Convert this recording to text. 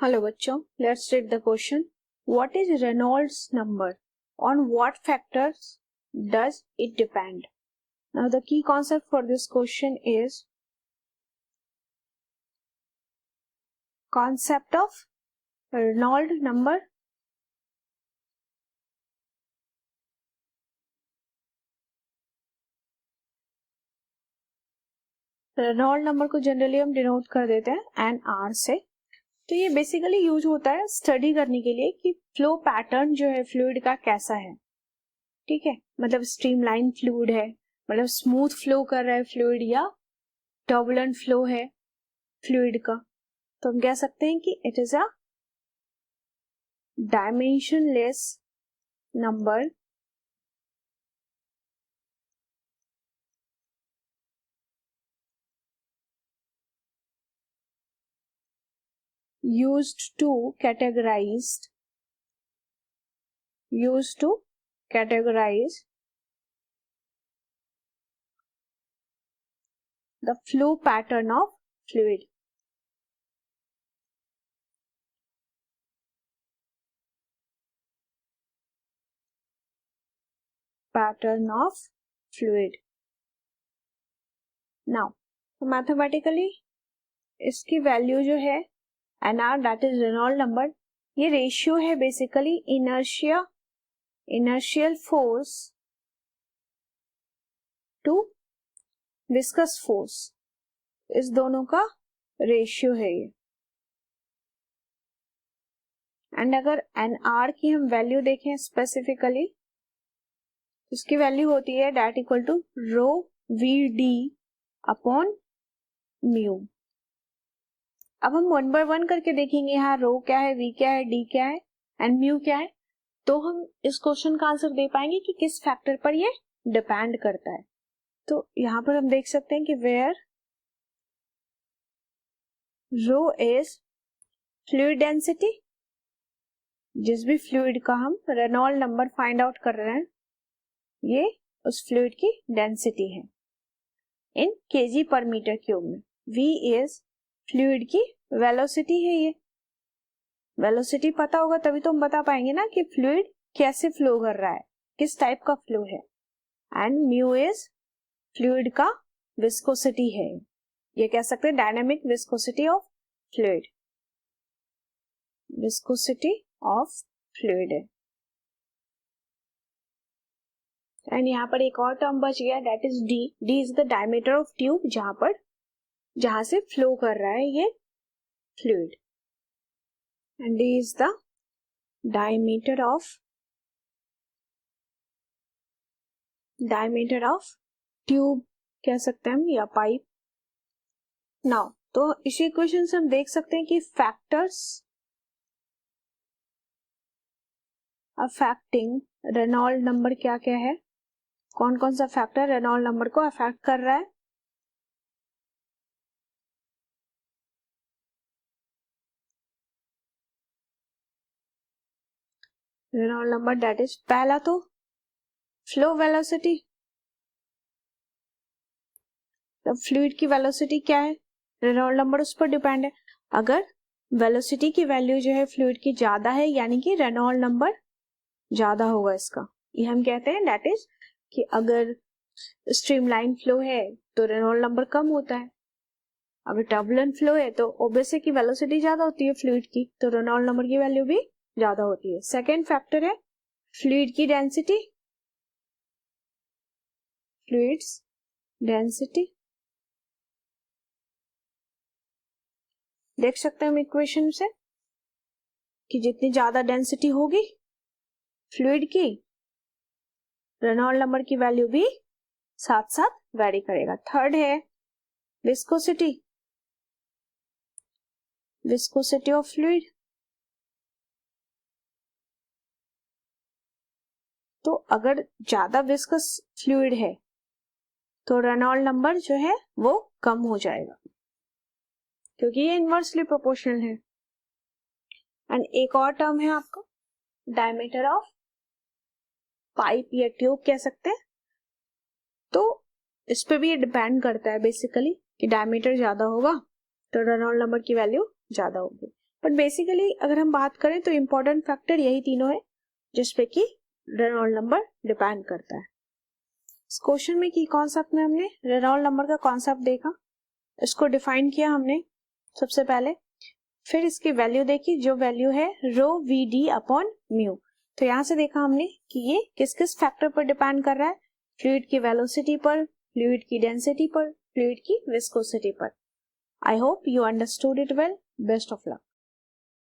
Hello बच्चों, let's read the question. What is Reynolds number? On what factors does it depend? Now the key concept for this question is concept of Reynolds number. Reynold number को generally हम denote कर देते हैं NR से. तो ये basically use होता है स्टडी करने के लिए कि फ्लो पैटर्न जो है फ्लूइड का कैसा है. ठीक है, मतलब स्ट्रीमलाइन फ्लूइड है, मतलब स्मूथ फ्लो कर रहा है फ्लूइड, या टर्बुलेंट फ्लो है फ्लूइड का. तो हम कह सकते हैं कि it is a dimensionless number used to categorize the flow pattern of fluid. Pattern of fluid. Now, mathematically इसकी वैल्यू जो है NR, that is Reynold number, ये रेशियो है basically inertial force to viscous force, इस दोनों का ratio है ये. एंड अगर NR की हम वैल्यू देखें स्पेसिफिकली, इसकी वैल्यू होती है that equal to rho VD upon mu. अब हम वन बाय वन करके देखेंगे यहाँ रो क्या है, V क्या है, D क्या है एंड म्यू क्या है, तो हम इस क्वेश्चन का आंसर दे पाएंगे कि किस फैक्टर पर ये डिपेंड करता है. तो यहाँ पर हम देख सकते हैं कि where rho is fluid density, जिस भी फ्लूइड का हम रेनॉल्ड नंबर फाइंड आउट कर रहे हैं ये उस फ्लूइड की डेंसिटी है इन केजी पर मीटर क्यूब में. V इज फ्लूइड की वेलोसिटी है. ये वेलोसिटी पता होगा तभी तो हम बता पाएंगे ना कि फ्लूइड कैसे फ्लो कर रहा है, किस टाइप का फ्लो है. एंड म्यू इज फ्लूइड का विस्कोसिटी है. ये कह सकते हैं dynamic viscosity of fluid. Viscosity of fluid है. एंड यहाँ पर एक और टर्म बच गया, that is D. D is the diameter of tube, जहां से फ्लो कर रहा है ये fluid. And D is the diameter of tube कह सकते हैं हम, या पाइप. नाउ तो इस इक्वेशन से हम देख सकते हैं कि फैक्टर्स अफेक्टिंग रेनॉल्ड नंबर क्या क्या है, कौन कौन सा फैक्टर रेनॉल्ड नंबर को अफेक्ट कर रहा है. रेनॉल्ड नंबर दैट इज, पहला तो फ्लो वेलोसिटी. तो फ्लूइड की वेलोसिटी क्या है, रेनॉल्ड नंबर उस पर डिपेंड है. अगर वेलोसिटी की वैल्यू जो है फ्लूइड की ज्यादा है, यानी कि रेनॉल्ड नंबर ज्यादा होगा इसका. ये हम कहते हैं दैट इज कि अगर स्ट्रीमलाइन फ्लो है तो रेनॉल्ड नंबर कम होता है. अगर टर्बुलेंट फ्लो है तो ऑब्वियसली की वेलोसिटी ज्यादा होती है फ्लूइड की, तो रेनॉल्ड नंबर की वैल्यू भी ज्यादा होती है. सेकेंड फैक्टर है फ्लूइड की डेंसिटी. फ्लूइड्स डेंसिटी देख सकते हैं हम इक्वेशन से कि जितनी ज्यादा डेंसिटी होगी फ्लूइड की, रेनॉल्ड नंबर की वैल्यू भी साथ साथ वेरी करेगा. थर्ड है विस्कोसिटी ऑफ फ्लूइड. तो अगर ज्यादा विस्कस फ्लूइड है तो रेनॉल्ड नंबर जो है वो कम हो जाएगा, क्योंकि ये इनवर्सली प्रोपोर्शनल है. एंड एक और टर्म है आपका डायमीटर ऑफ पाइप या ट्यूब कह सकते हैं. तो इस पे भी ये डिपेंड करता है बेसिकली कि डायमीटर ज्यादा होगा तो रेनॉल्ड नंबर की वैल्यू ज्यादा होगी. बट बेसिकली अगर हम बात करें तो इम्पोर्टेंट फैक्टर यही तीनों है जिसपे कि रेनॉल्ड नंबर डिपेंड करता है। इस क्वेश्चन में की कॉन्सेप्ट में हमने रेनॉल्ड नंबर का कॉन्सेप्ट देखा, इसको डिफाइन किया हमने सबसे पहले, फिर इसकी वैल्यू देखी जो वैल्यू है रो वी डी अपॉन म्यू। तो यहाँ से देखा हमने कि ये किस किस फैक्टर पर डिपेंड कर रहा है, फ्लूइड की वेलोसिटी पर, फ्लूइड की डेंसिटी पर, फ्लूइड की विस्कोसिटी पर। I hope you understood it well. Best of luck.